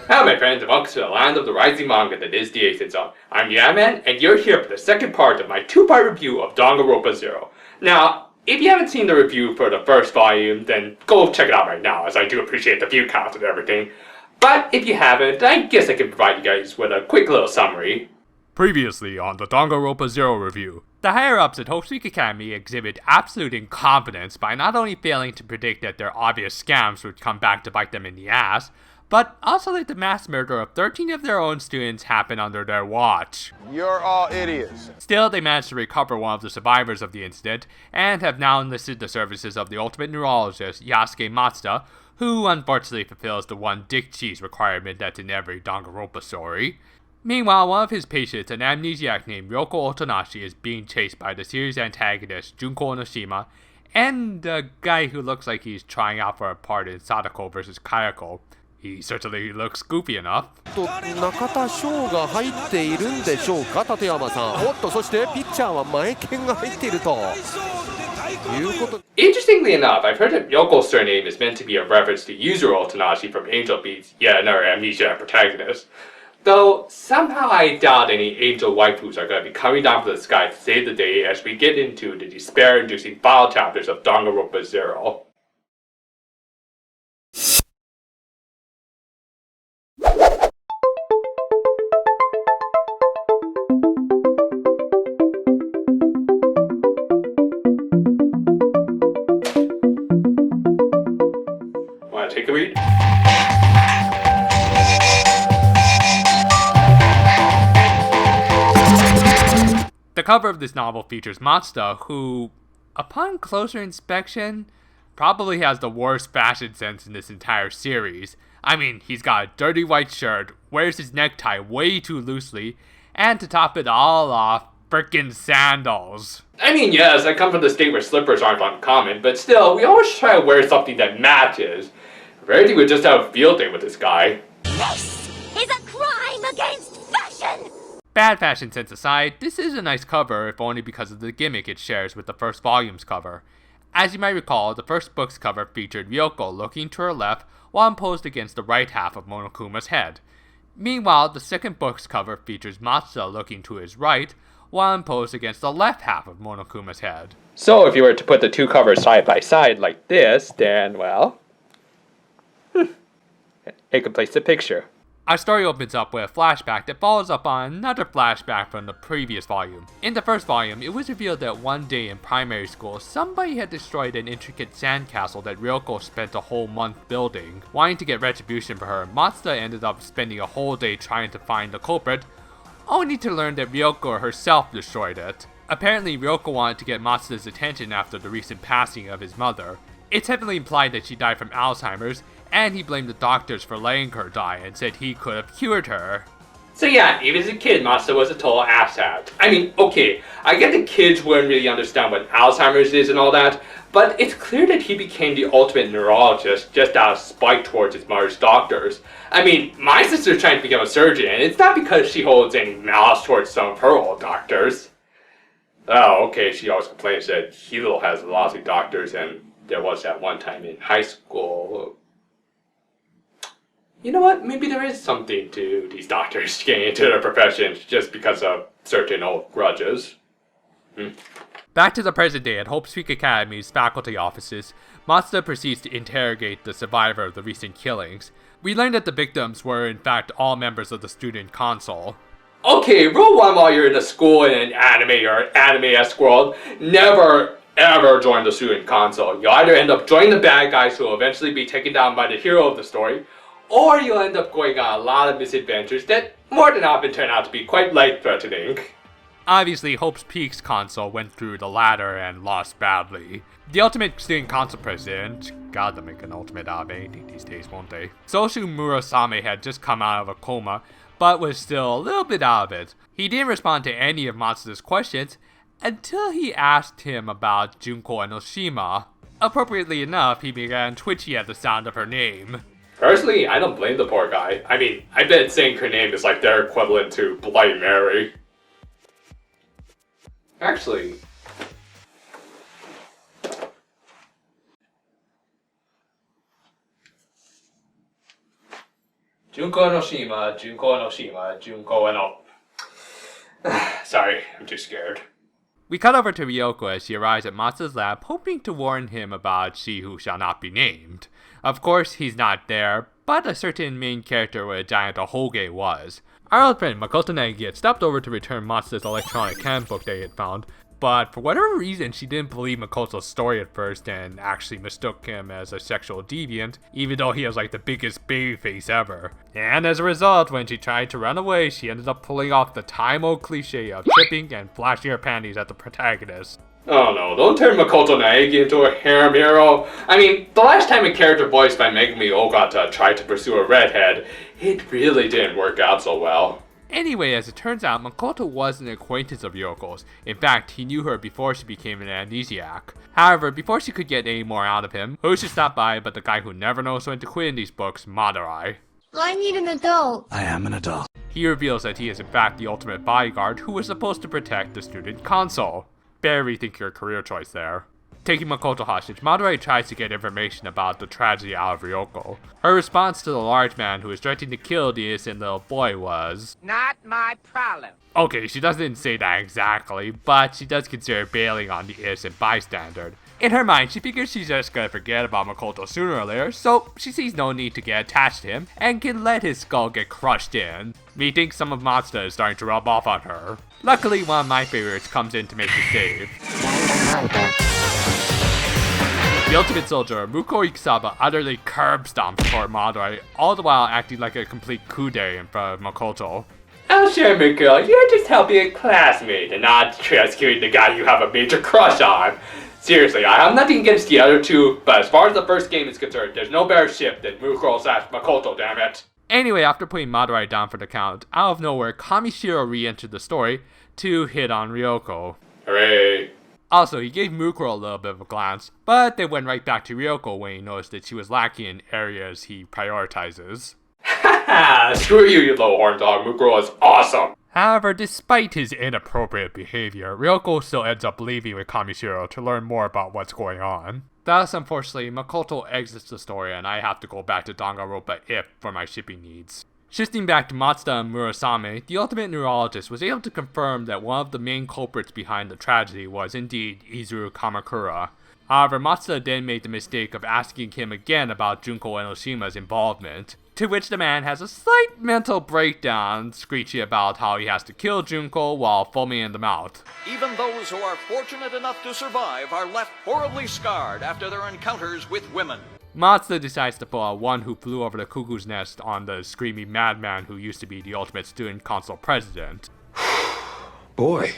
Hello my friends and welcome to the land of the rising manga that is the Ace Zone. I'm Yaman and you're here for the second part of my two-part review of Danganronpa 0. Now, if you haven't seen the review for the first volume, then go check it out right now, as I do appreciate the view count and everything. But if you haven't, I guess I can provide you guys with a quick little summary. Previously on the Danganronpa 0 review, the higher-ups at Hope's Peak Academy exhibit absolute incompetence by not only failing to predict that their obvious scams would come back to bite them in the ass, but also let the mass murder of 13 of their own students happen under their watch. You're all idiots. Still, they managed to recover one of the survivors of the incident, and have now enlisted the services of the ultimate neurologist, Yasuke Matsuda, who unfortunately fulfills the one dick cheese requirement that's in every Danganronpa story. Meanwhile, one of his patients, an amnesiac named Ryoko Otonashi, is being chased by the series antagonist Junko Enoshima, and a guy who looks like he's trying out for a part in Sadako vs. Kayako. He certainly looks goofy enough. Interestingly enough, I've heard that Yoko's surname is meant to be a reference to Yuzuru Otonashi from Angel Beats, yet another amnesia protagonist. Though, somehow I doubt any angel waifus are going to be coming down from the sky to save the day as we get into the despair-inducing final chapters of Danganronpa 0. Wanna take a read? The cover of this novel features Matsuda, who, upon closer inspection, probably has the worst fashion sense in this entire series. I mean, he's got a dirty white shirt, wears his necktie way too loosely, and to top it all off, frickin' sandals. I mean, yes, I come from the state where slippers aren't uncommon, but still, we always try to wear something that matches. Rarely we just have a field day with this guy. This is a crime against fashion! Bad fashion sense aside, this is a nice cover if only because of the gimmick it shares with the first volume's cover. As you might recall, the first book's cover featured Ryoko looking to her left while posed against the right half of Monokuma's head. Meanwhile, the second book's cover features Matsuda looking to his right while posed against the left half of Monokuma's head. So if you were to put the two covers side by side like this, then, well, it completes the picture. Our story opens up with a flashback that follows up on another flashback from the previous volume. In the first volume, it was revealed that one day in primary school, somebody had destroyed an intricate sandcastle that Ryoko spent a whole month building. Wanting to get retribution for her, Matsuda ended up spending a whole day trying to find the culprit, only to learn that Ryoko herself destroyed it. Apparently, Ryoko wanted to get Matsuda's attention after the recent passing of his mother. It's heavily implied that she died from Alzheimer's, and he blamed the doctors for letting her die and said he could have cured her. So yeah, even as a kid, Matsuda was a total asshat. I mean, okay, I get that kids wouldn't really understand what Alzheimer's is and all that, but it's clear that he became the ultimate neurologist just out of spite towards his mother's doctors. I mean, my sister's trying to become a surgeon, and it's not because she holds any malice towards some of her old doctors. Oh, okay, she always complains that Hilo has lousy doctors, and there was that one time in high school. You know what? Maybe there is something to these doctors getting into their professions just because of certain old grudges. Back to the present day at Hope's Peak Academy's faculty offices, Matsuda proceeds to interrogate the survivor of the recent killings. We learn that the victims were in fact all members of the student council. Okay, rule one while you're in a school in an anime or anime-esque world, never ever join the student council. You'll either end up joining the bad guys who will eventually be taken down by the hero of the story, or you'll end up going on a lot of misadventures that more than often turn out to be quite life-threatening. Obviously, Hope's Peak's council went through the latter and lost badly. The ultimate student council president, God, they'll make an ultimate out of anything these days, won't they? Soshu Murasame had just come out of a coma, but was still a little bit out of it. He didn't respond to any of Matsuda's questions until he asked him about Junko Enoshima. Appropriately enough, he began twitchy at the sound of her name. Personally, I don't blame the poor guy. I mean, I bet saying her name is like their equivalent to Bloody Mary. Actually, Junko no Shima, Junko no Shima, Junko no... Sorry, I'm too scared. We cut over to Ryoko as she arrives at Matsuda's lab, hoping to warn him about she who shall not be named. Of course, he's not there, but a certain main character with a giant Ahoge was. Our old friend Makoto Nagi had stopped over to return Matsuda's electronic handbook they had found, but for whatever reason she didn't believe Makoto's story at first and actually mistook him as a sexual deviant, even though he was like the biggest babyface ever. And as a result, when she tried to run away, she ended up pulling off the time-old cliche of tripping and flashing her panties at the protagonist. Oh no, don't turn Makoto Naegi into a harem hero. I mean, the last time a character voiced by Megumi Ogata tried to pursue a redhead, it really didn't work out so well. Anyway, as it turns out, Makoto was an acquaintance of Ryoko's. In fact, he knew her before she became an amnesiac. However, before she could get any more out of him, who should stop by but the guy who never knows when to quit in these books, Madurai. I need an adult. I am an adult. He reveals that he is in fact the ultimate bodyguard who was supposed to protect the student console. Better rethink your career choice there. Taking Makoto hostage, Madurai tries to get information about the tragedy out of Ryoko. Her response to the large man who is threatening to kill the innocent little boy was, "Not my problem." Okay, she doesn't say that exactly, but she does consider bailing on the innocent bystander. In her mind, she figures she's just gonna forget about Makoto sooner or later, so she sees no need to get attached to him and can let his skull get crushed in. Methinks some of Matsuda is starting to rub off on her. Luckily, one of my favorites comes in to make the save. The ultimate soldier, Muko Ikusaba, utterly curb stomps toward Madurai, all the while acting like a complete kude in front of Makoto. Oh sure, Muko, you're just helping a classmate and not rescuing the guy you have a major crush on. Seriously, I have nothing against the other two, but as far as the first game is concerned, there's no better ship than Muko/Makoto, damn it. Anyway, after putting Madurai down for the count, out of nowhere, Kamishiro re-entered the story to hit on Ryoko. Hooray. Also, he gave Mukuro a little bit of a glance, but they went right back to Ryoko when he noticed that she was lacking in areas he prioritizes. Haha, screw you, you little horn dog. Mukuro is awesome. However, despite his inappropriate behavior, Ryoko still ends up leaving with Kamishiro to learn more about what's going on. Thus, unfortunately, Makoto exits the story and I have to go back to Danganronpa if for my shipping needs. Shifting back to Matsuda and Murasame, the ultimate neurologist was able to confirm that one of the main culprits behind the tragedy was indeed Izuru Kamakura. However, Matsuda then made the mistake of asking him again about Junko Enoshima's involvement, to which the man has a slight mental breakdown, screeching about how he has to kill Junko while foaming in the mouth. Even those who are fortunate enough to survive are left horribly scarred after their encounters with women. Matsuda decides to pull out one who flew over the cuckoo's nest on the screaming madman who used to be the ultimate student council president. Boy,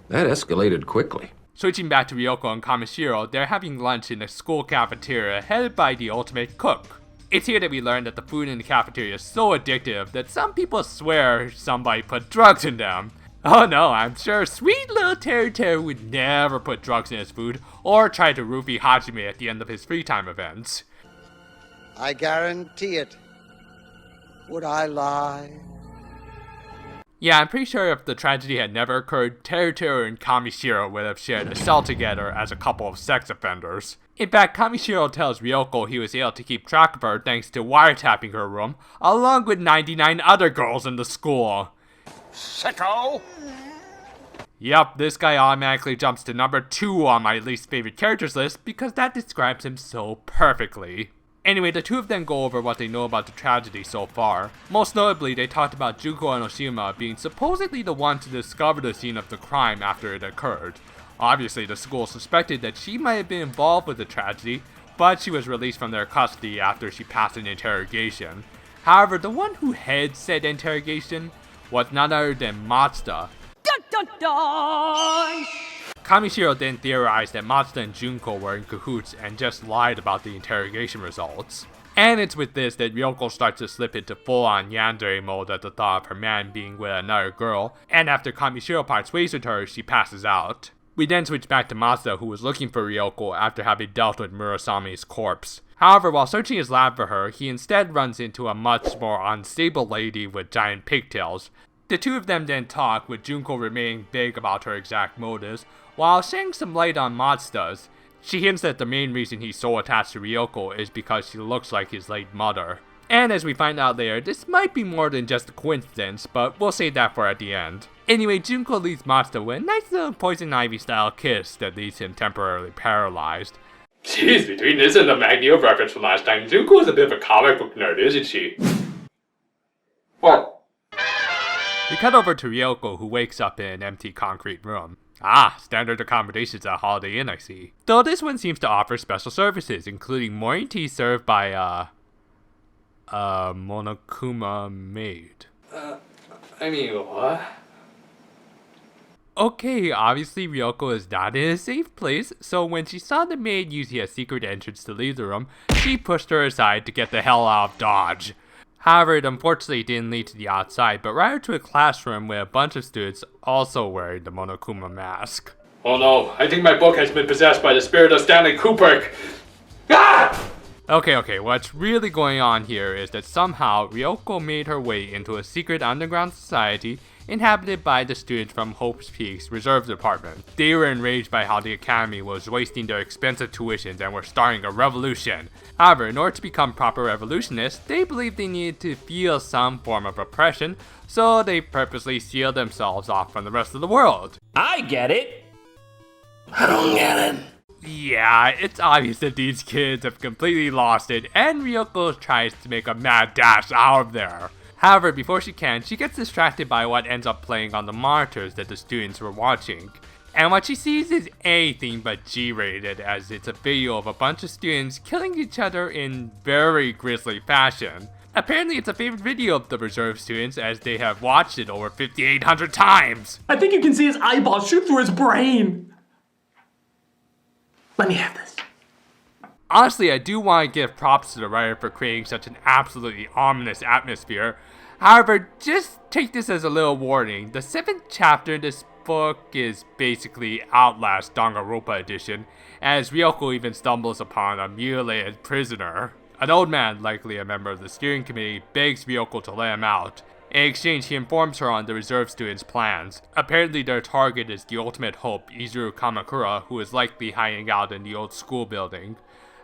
that escalated quickly. Switching back to Ryoko and Kamishiro, they're having lunch in a school cafeteria headed by the ultimate cook. It's here that we learn that the food in the cafeteria is so addictive that some people swear somebody put drugs in them. Oh no, I'm sure sweet little Teru would never put drugs in his food or try to roofie Hajime at the end of his free time events. I guarantee it. Would I lie? Yeah, I'm pretty sure if the tragedy had never occurred, Teru and Kamishiro would have shared a cell together as a couple of sex offenders. In fact, Kamishiro tells Ryoko he was able to keep track of her thanks to wiretapping her room, along with 99 other girls in the school. Sicko! Yep, this guy automatically jumps to number 2 on my least favorite characters list because that describes him so perfectly. Anyway, the two of them go over what they know about the tragedy so far. Most notably, they talked about Junko Enoshima being supposedly the one to discover the scene of the crime after it occurred. Obviously, the school suspected that she might have been involved with the tragedy, but she was released from their custody after she passed an interrogation. However, the one who had said interrogation was none other than Matsuda. Dun dun dun! Kamishiro then theorized that Matsuda and Junko were in cahoots and just lied about the interrogation results. And it's with this that Ryoko starts to slip into full-on yandere mode at the thought of her man being with another girl, and after Kamishiro parts ways with her, she passes out. We then switch back to Matsuda, who was looking for Ryoko after having dealt with Murasame's corpse. However, while searching his lab for her, he instead runs into a much more unstable lady with giant pigtails. The two of them then talk, with Junko remaining vague about her exact motives, while shedding some light on Matsuda's. She hints that the main reason he's so attached to Ryoko is because she looks like his late mother. And as we find out later, this might be more than just a coincidence, but we'll save that for at the end. Anyway, Junko leaves Matsuda with a nice little poison ivy style kiss that leaves him temporarily paralyzed. Jeez, between this and the Magneto reference from last time, Junko is a bit of a comic book nerd, isn't she? What? We cut over to Ryoko, who wakes up in an empty concrete room. Ah, standard accommodations at Holiday Inn, I see. Though this one seems to offer special services, including morning tea served by a Monokuma maid. I mean, what? Okay, obviously Ryoko is not in a safe place, so when she saw the maid using a secret entrance to leave the room, she pushed her aside to get the hell out of Dodge. However, it unfortunately didn't lead to the outside, but rather to a classroom with a bunch of students also wearing the Monokuma mask. Oh no, I think my book has been possessed by the spirit of Stanley Kubrick. Ah! Okay, what's really going on here is that somehow Ryoko made her way into a secret underground society inhabited by the students from Hope's Peak's Reserve Department. They were enraged by how the academy was wasting their expensive tuitions and were starting a revolution. However, in order to become proper revolutionists, they believed they needed to feel some form of oppression, so they purposely sealed themselves off from the rest of the world. I get it. I don't get it. Yeah, it's obvious that these kids have completely lost it, and Ryoko tries to make a mad dash out of there. However, before she can, she gets distracted by what ends up playing on the monitors that the students were watching. And what she sees is anything but G-rated, as it's a video of a bunch of students killing each other in very grisly fashion. Apparently it's a favorite video of the reserve students, as they have watched it over 5,800 times! I think you can see his eyeball shoot through his brain. Let me have this. Honestly, I do want to give props to the writer for creating such an absolutely ominous atmosphere. However, just take this as a little warning. The 7th chapter in this book is basically Outlast Danganronpa edition, as Ryoko even stumbles upon a mutilated prisoner. An old man, likely a member of the steering committee, begs Ryoko to let him out. In exchange, he informs her on the reserve students' plans. Apparently their target is the ultimate hope, Izuru Kamakura, who is likely hiding out in the old school building.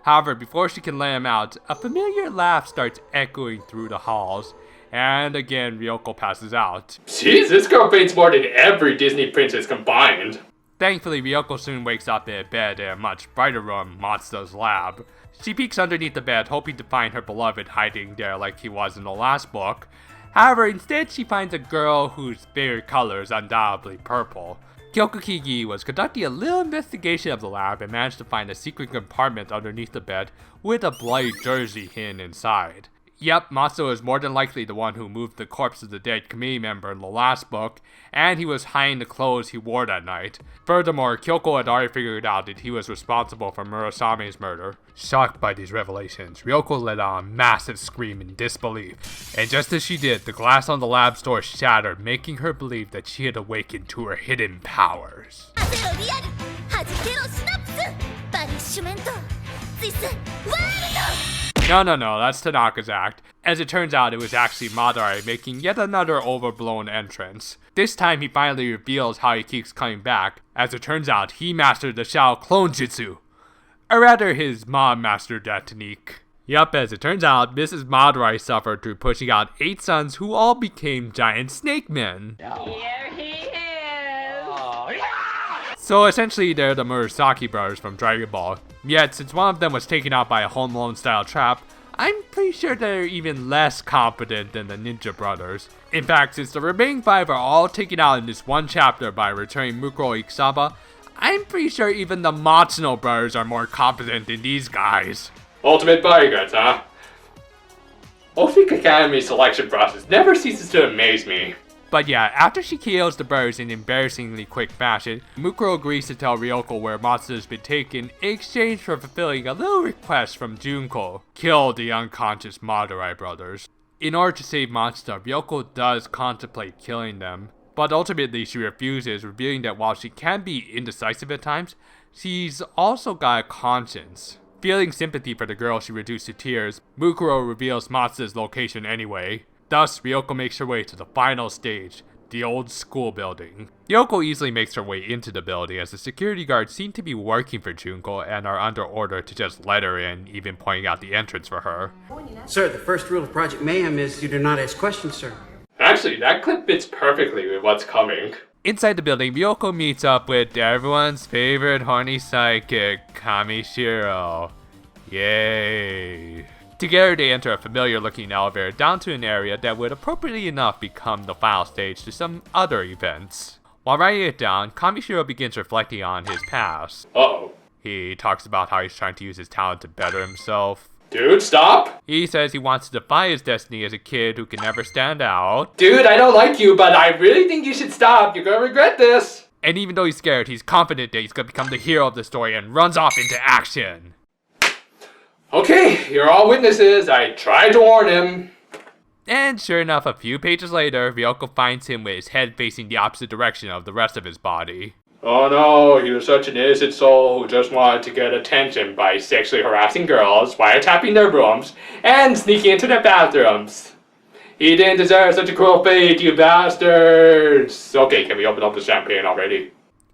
However, before she can let him out, a familiar laugh starts echoing through the halls, and again Ryoko passes out. Jeez, this girl faints more than every Disney princess combined. Thankfully, Ryoko soon wakes up in a bed in a much brighter room, Matsuda's lab. She peeks underneath the bed, hoping to find her beloved hiding there like he was in the last book. However, instead she finds a girl whose favorite color is undoubtedly purple. Kyokukigi was conducting a little investigation of the lab and managed to find a secret compartment underneath the bed with a bloody jersey hidden inside. Yep, Matsuo is more than likely the one who moved the corpse of the dead committee member in the last book, and he was hiding the clothes he wore that night. Furthermore, Kyoko had already figured out that he was responsible for Murasame's murder. Shocked by these revelations, Ryoko let out a massive scream in disbelief, and just as she did, the glass on the lab's door shattered, making her believe that she had awakened to her hidden powers. No, that's Tanaka's act. As it turns out, it was actually Madara making yet another overblown entrance. This time he finally reveals how he keeps coming back. As it turns out, he mastered the Shao clone jutsu. Or rather, his mom mastered that technique. Yup, as it turns out, Mrs. Madurai suffered through pushing out 8 sons who all became giant snake men. Here he is. So essentially, they're the Murasaki brothers from Dragon Ball. Yet, since one of them was taken out by a Home Alone style trap, I'm pretty sure they're even less competent than the Ninja Brothers. In fact, since the remaining 5 are all taken out in this one chapter by returning Mukuro Ikisaba, I'm pretty sure even the Matsuno brothers are more competent than these guys. Ultimate bodyguards, huh? Ophik Academy's selection process never ceases to amaze me. But yeah, after she KOs the birds in embarrassingly quick fashion, Mukuro agrees to tell Ryoko where Matsuda's been taken in exchange for fulfilling a little request from Junko: kill the unconscious Madurai brothers. In order to save Matsuda, Ryoko does contemplate killing them, but ultimately she refuses, revealing that while she can be indecisive at times, she's also got a conscience. Feeling sympathy for the girl she reduced to tears, Mukuro reveals Matsuda's location anyway. Thus, Ryoko makes her way to the final stage, the old school building. Ryoko easily makes her way into the building as the security guards seem to be working for Junko and are under order to just let her in, even pointing out the entrance for her. Sir, the first rule of Project Mayhem is you do not ask questions, sir. Actually, that clip fits perfectly with what's coming. Inside the building, Ryoko meets up with everyone's favorite horny psychic, Kamishiro. Yay. Together they enter a familiar looking elevator down to an area that would appropriately enough become the final stage to some other events. While writing it down, Kamishiro begins reflecting on his past. Uh-oh. He talks about how he's trying to use his talent to better himself. Dude, stop! He says he wants to defy his destiny as a kid who can never stand out. Dude, I don't like you, but I really think you should stop. You're gonna regret this. And even though he's scared, he's confident that he's gonna become the hero of the story and runs off into action. Okay, you're all witnesses. I tried to warn him. And sure enough, a few pages later, Ryoko finds him with his head facing the opposite direction of the rest of his body. Oh no, he was such an innocent soul who just wanted to get attention by sexually harassing girls, wiretapping their rooms, and sneaking into their bathrooms. He didn't deserve such a cruel fate, you bastards! Okay, can we open up the champagne already?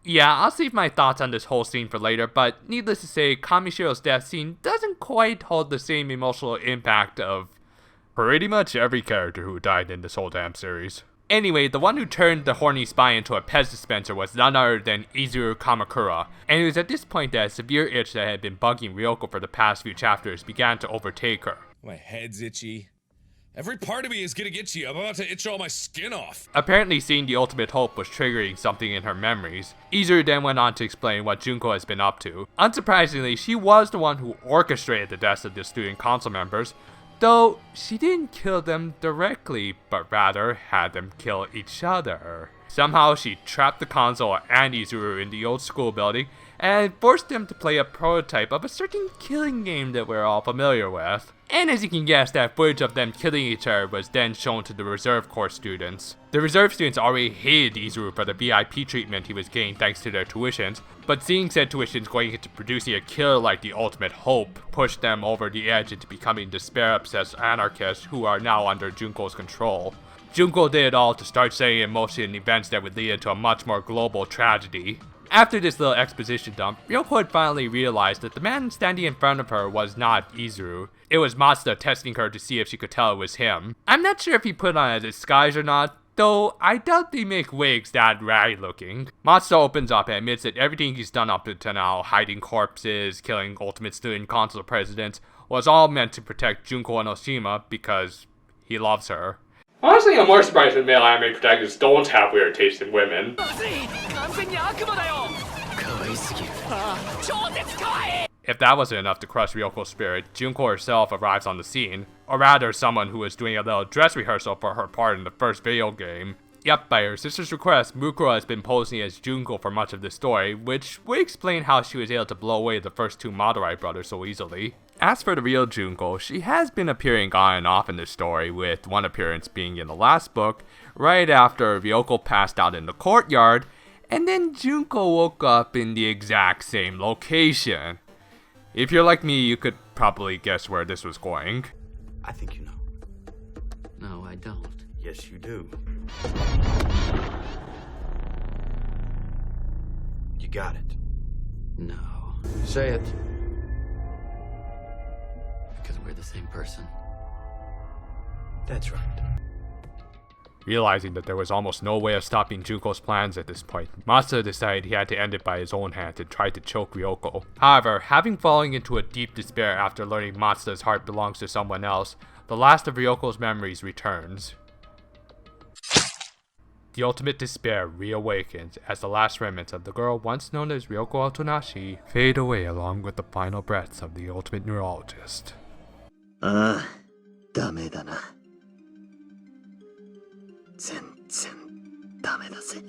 Yeah, I'll save my thoughts on this whole scene for later, but needless to say, Kamishiro's death scene doesn't quite hold the same emotional impact of pretty much every character who died in this whole damn series. Anyway, the one who turned the horny spy into a Pez dispenser was none other than Izuru Kamakura, and it was at this point that a severe itch that had been bugging Ryoko for the past few chapters began to overtake her. My head's itchy. Every part of me is getting itchy. I'm about to itch all my skin off. Apparently seeing the ultimate hope was triggering something in her memories. Izuru then went on to explain what Junko has been up to. Unsurprisingly, she was the one who orchestrated the deaths of the student council members, though she didn't kill them directly, but rather had them kill each other. Somehow she trapped the console and Izuru in the old school building and forced them to play a prototype of a certain killing game that we're all familiar with. And as you can guess, that footage of them killing each other was then shown to the reserve corps students. The reserve students already hated Izuru for the VIP treatment he was getting thanks to their tuitions, but seeing said tuitions going into producing a killer like the ultimate hope pushed them over the edge into becoming despair-obsessed anarchists who are now under Junko's control. Junko did it all to start setting in motion events that would lead into a much more global tragedy. After this little exposition dump, Ryoko had finally realized that the man standing in front of her was not Izuru. It was Matsuda testing her to see if she could tell it was him. I'm not sure if he put on a disguise or not, though I doubt they make wigs that ratty looking. Matsuda opens up and admits that everything he's done up until now, hiding corpses, killing Ultimate Student Council presidents, was all meant to protect Junko Enoshima because he loves her. Honestly, I'm more surprised when male anime protagonists don't have weird taste in women. If that wasn't enough to crush Ryoko's spirit, Junko herself arrives on the scene, or rather someone who was doing a little dress rehearsal for her part in the first video game. Yep, by her sister's request, Mukuro has been posing as Junko for much of the story, which would explain how she was able to blow away the first two Madurai brothers so easily. As for the real Junko, she has been appearing on and off in the story, with one appearance being in the last book, right after Ryoko passed out in the courtyard, and then Junko woke up in the exact same location. If you're like me, you could probably guess where this was going. I think you know. No, I don't. Yes, you do. You got it. No. Say it. Because we're the same person. That's right. Realizing that there was almost no way of stopping Junko's plans at this point, Matsuda decided he had to end it by his own hand and tried to choke Ryoko. However, having fallen into a deep despair after learning Matsuda's heart belongs to someone else, the last of Ryoko's memories returns. The ultimate despair reawakens as the last remnants of the girl once known as Ryoko Otonashi fade away along with the final breaths of the ultimate neurologist. ダメだな。全然ダメだぜ。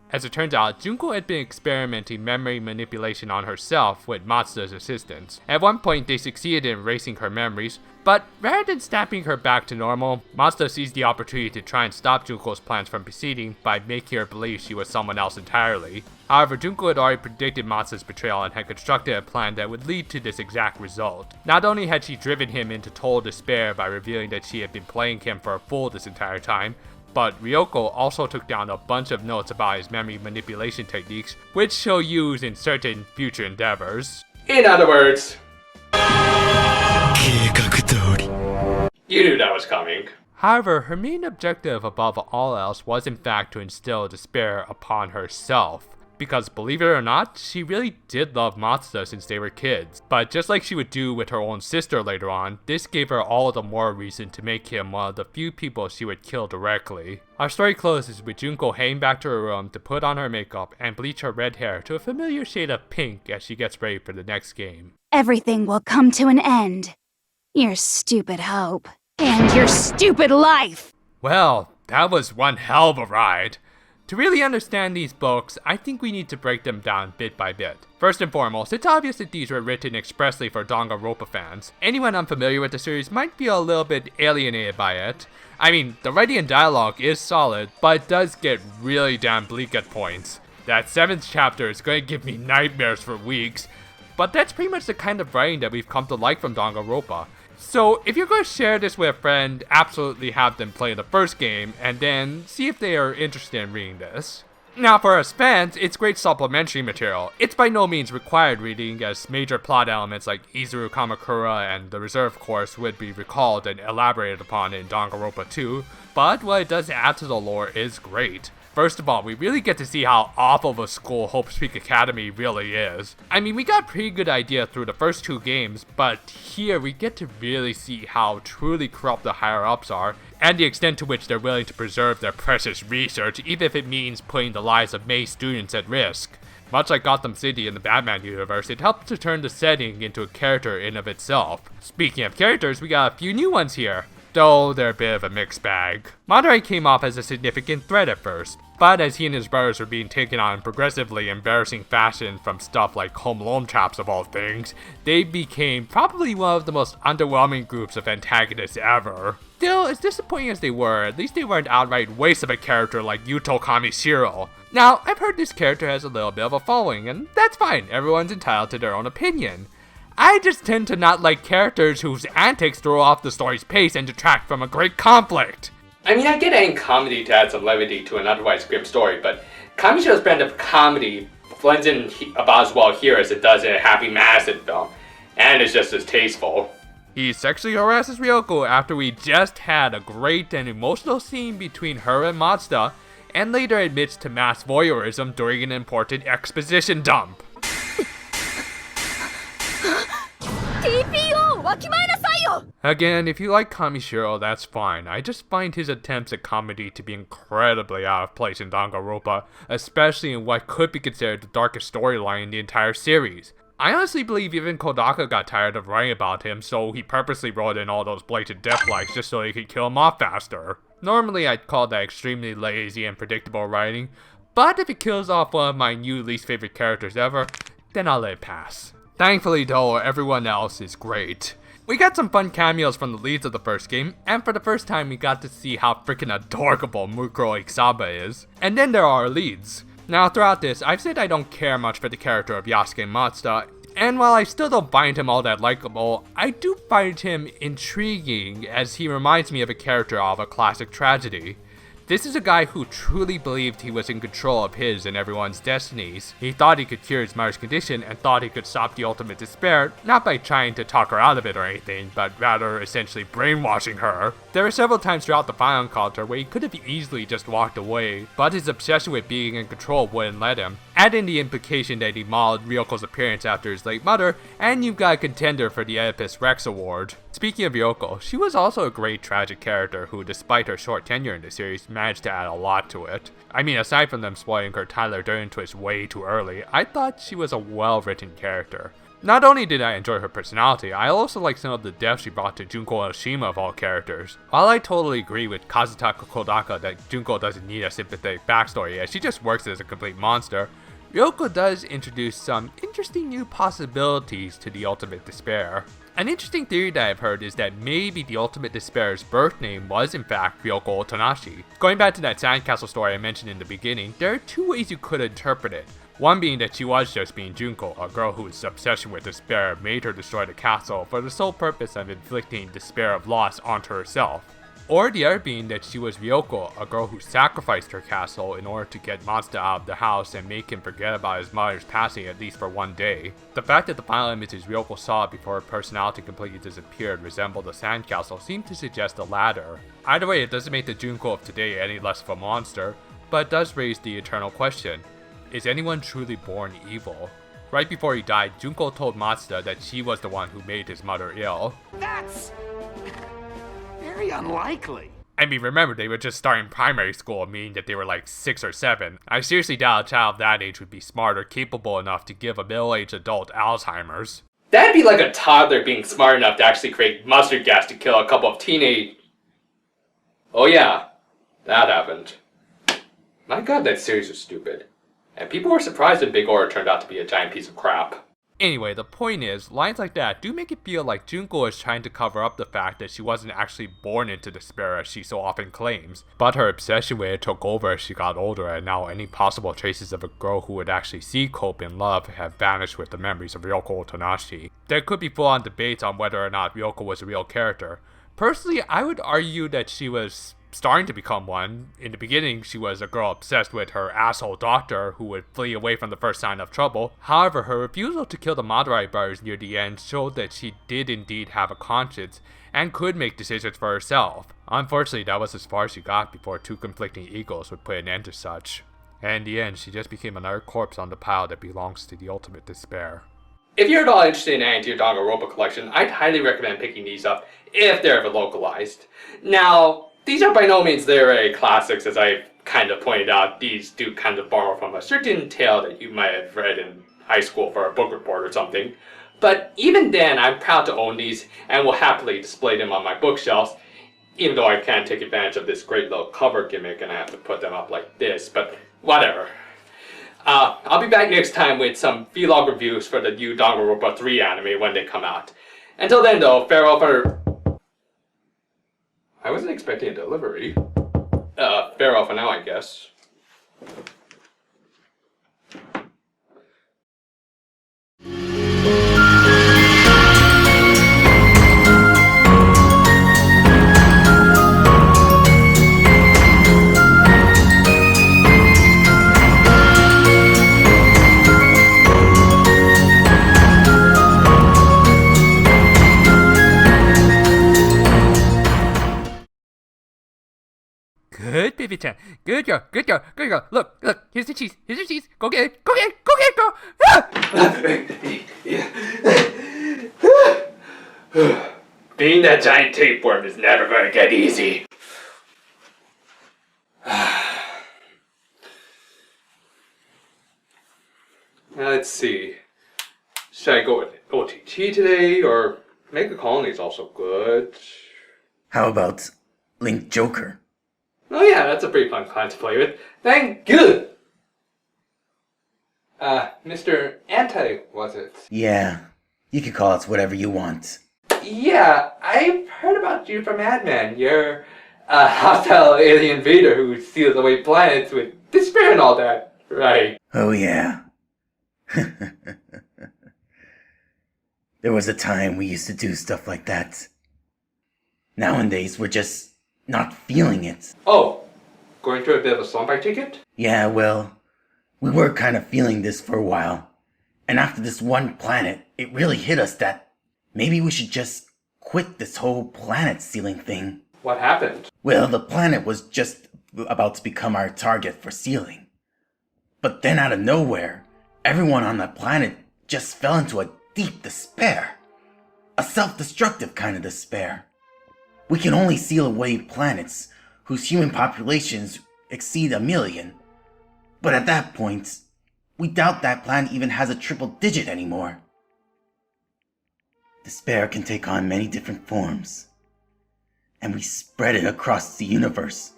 As it turns out, Junko had been experimenting memory manipulation on herself with Matsuda's assistance. At one point, they succeeded in erasing her memories, but rather than snapping her back to normal, Matsuda seized the opportunity to try and stop Junko's plans from proceeding by making her believe she was someone else entirely. However, Junko had already predicted Matsuda's betrayal and had constructed a plan that would lead to this exact result. Not only had she driven him into total despair by revealing that she had been playing him for a fool this entire time, but Ryoko also took down a bunch of notes about his memory manipulation techniques, which she'll use in certain future endeavors. In other words, you knew that was coming. However, her main objective above all else was in fact to instill despair upon herself. Because believe it or not, she really did love Matsuda since they were kids. But just like she would do with her own sister later on, this gave her all the more reason to make him one of the few people she would kill directly. Our story closes with Junko heading back to her room to put on her makeup and bleach her red hair to a familiar shade of pink as she gets ready for the next game. Everything will come to an end. Your stupid hope. And your stupid life! Well, that was one hell of a ride. To really understand these books, I think we need to break them down bit by bit. First and foremost, it's obvious that these were written expressly for Danganronpa fans. Anyone unfamiliar with the series might feel a little bit alienated by it. I mean, the writing and dialogue is solid, but it does get really damn bleak at points. That 7th chapter is going to give me nightmares for weeks, but that's pretty much the kind of writing that we've come to like from Danganronpa. So if you're going to share this with a friend, absolutely have them play the first game, and then see if they are interested in reading this. Now for us fans, it's great supplementary material. It's by no means required reading, as major plot elements like Izuru Kamakura and the Reserve Course would be recalled and elaborated upon in Danganronpa 2, but what it does add to the lore is great. First of all, we really get to see how awful of a school Hope Peak Academy really is. I mean, we got a pretty good idea through the first 2 games, but here we get to really see how truly corrupt the higher-ups are, and the extent to which they're willing to preserve their precious research, even if it means putting the lives of May students at risk. Much like Gotham City in the Batman universe, it helps to turn the setting into a character in of itself. Speaking of characters, we got a few new ones here, though they're a bit of a mixed bag. Madara came off as a significant threat at first, but as he and his brothers were being taken on in progressively embarrassing fashion from stuff like home loan traps of all things, they became probably one of the most underwhelming groups of antagonists ever. Still, as disappointing as they were, at least they weren't outright wastes of a character like Yuto Kamishiro. Now, I've heard this character has a little bit of a following, and that's fine, everyone's entitled to their own opinion. I just tend to not like characters whose antics throw off the story's pace and detract from a great conflict. I mean, I get adding comedy to add some levity to an otherwise grim story, but Kamishiro's brand of comedy blends in about as well here as it does in a Happy Madison film, and is just as tasteful. He sexually harasses Ryoko after we just had a great and emotional scene between her and Mazda, and later admits to mass voyeurism during an important exposition dump. Again, if you like Kamishiro, that's fine. I just find his attempts at comedy to be incredibly out of place in Danganronpa, especially in what could be considered the darkest storyline in the entire series. I honestly believe even Kodaka got tired of writing about him, so he purposely wrote in all those blatant death likes just so he could kill him off faster. Normally I'd call that extremely lazy and predictable writing, but if it kills off one of my new least favorite characters ever, then I'll let it pass. Thankfully though, everyone else is great. We got some fun cameos from the leads of the first game, and for the first time we got to see how freaking adorable Mukuro Ikisaba is. And then there are our leads. Now throughout this, I've said I don't care much for the character of Yasuke Matsuda, and while I still don't find him all that likable, I do find him intriguing as he reminds me of a character of a classic tragedy. This is a guy who truly believed he was in control of his and everyone's destinies. He thought he could cure his mother's condition and thought he could stop the ultimate despair, not by trying to talk her out of it or anything, but rather essentially brainwashing her. There were several times throughout the final encounter where he could have easily just walked away, but his obsession with being in control wouldn't let him. Add in the implication that he mauled Ryoko's appearance after his late mother, and you've got a contender for the Oedipus Rex award. Speaking of Ryoko, she was also a great tragic character who, despite her short tenure in the series, managed to add a lot to it. I mean, aside from them spoiling her Tyler Durden twist way too early, I thought she was a well-written character. Not only did I enjoy her personality, I also liked some of the depth she brought to Junko Oshima of all characters. While I totally agree with Kazutaka Kodaka that Junko doesn't need a sympathetic backstory as she just works as a complete monster, Ryoko does introduce some interesting new possibilities to the Ultimate Despair. An interesting theory that I've heard is that maybe the Ultimate Despair's birth name was in fact Ryoko Otonashi. Going back to that sandcastle story I mentioned in the beginning, there are two ways you could interpret it. One being that she was just being Junko, a girl whose obsession with despair made her destroy the castle for the sole purpose of inflicting despair of loss onto herself. Or the other being that she was Ryoko, a girl who sacrificed her castle in order to get Mazda out of the house and make him forget about his mother's passing at least for one day. The fact that the final images Ryoko saw before her personality completely disappeared resembled a sandcastle seemed to suggest the latter. Either way, it doesn't make the Junko of today any less of a monster, but it does raise the eternal question: is anyone truly born evil? Right before he died, Junko told Mazda that she was the one who made his mother ill. That's very unlikely. I mean, remember, they were just starting primary school, meaning that they were like 6 or 7. I seriously doubt a child that age would be smart or capable enough to give a middle-aged adult Alzheimer's. That'd be like a toddler being smart enough to actually create mustard gas to kill a couple of teenage... Oh yeah, that happened. My god, that series was stupid. And people were surprised when Big Aura turned out to be a giant piece of crap. Anyway, the point is, lines like that do make it feel like Junko is trying to cover up the fact that she wasn't actually born into despair as she so often claims, but her obsession with it took over as she got older, and now any possible traces of a girl who would actually seek hope in love have vanished with the memories of Ryoko Otonashi. There could be full-on debates on whether or not Ryoko was a real character. Personally, I would argue that she was starting to become one. In the beginning, she was a girl obsessed with her asshole doctor who would flee away from the first sign of trouble. However, her refusal to kill the Madurai brothers near the end showed that she did indeed have a conscience and could make decisions for herself. Unfortunately, that was as far as she got before two conflicting egos would put an end to such. And in the end, she just became another corpse on the pile that belongs to the ultimate despair. If you're at all interested in adding to your Danganronpa collection, I'd highly recommend picking these up if they're ever localized. Now, these are by no means literary classics, as I've kind of pointed out. These do kind of borrow from a certain tale that you might have read in high school for a book report or something. But even then, I'm proud to own these and will happily display them on my bookshelves, even though I can't take advantage of this great little cover gimmick and I have to put them up like this, but whatever. I'll be back next time with some vlog reviews for the new Danganronpa 3 anime when they come out. Until then though, farewell for... I wasn't expecting a delivery. Farewell for now, I guess. Good, baby-chan. Good girl, good girl, good girl. Look, here's the cheese, here's the cheese. Go get it, go get it, go get it, girl. Ah! Being that giant tapeworm is never going to get easy. Now let's see. Should I go with OTT today, or Mega Colony is also good? How about Link Joker? Oh yeah, that's a pretty fun client to play with. Thank you! Mr. Anti, was it? Yeah, you can call us whatever you want. Yeah, I've heard about you from Mad Men. You're a hostile alien invader who steals away planets with despair and all that, right? Oh yeah. There was a time we used to do stuff like that. Nowadays, we're just not feeling it. Oh, going through a bit of a slump, I take it? Yeah, well, we were kind of feeling this for a while. And after this one planet, it really hit us that maybe we should just quit this whole planet sealing thing. What happened? Well, the planet was just about to become our target for sealing. But then out of nowhere, everyone on that planet just fell into a deep despair. A self-destructive kind of despair. We can only seal away planets whose human populations exceed 1 million. But at that point, we doubt that planet even has a triple digit anymore. Despair can take on many different forms, and we spread it across the universe.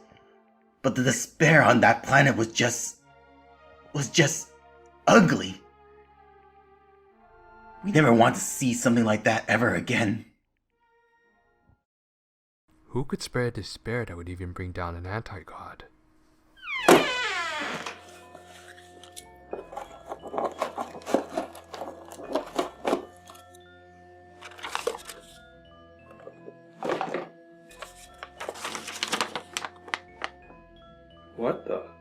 But the despair on that planet was just ugly. We never want to see something like that ever again. Who could spread despair that would even bring down an anti-god? the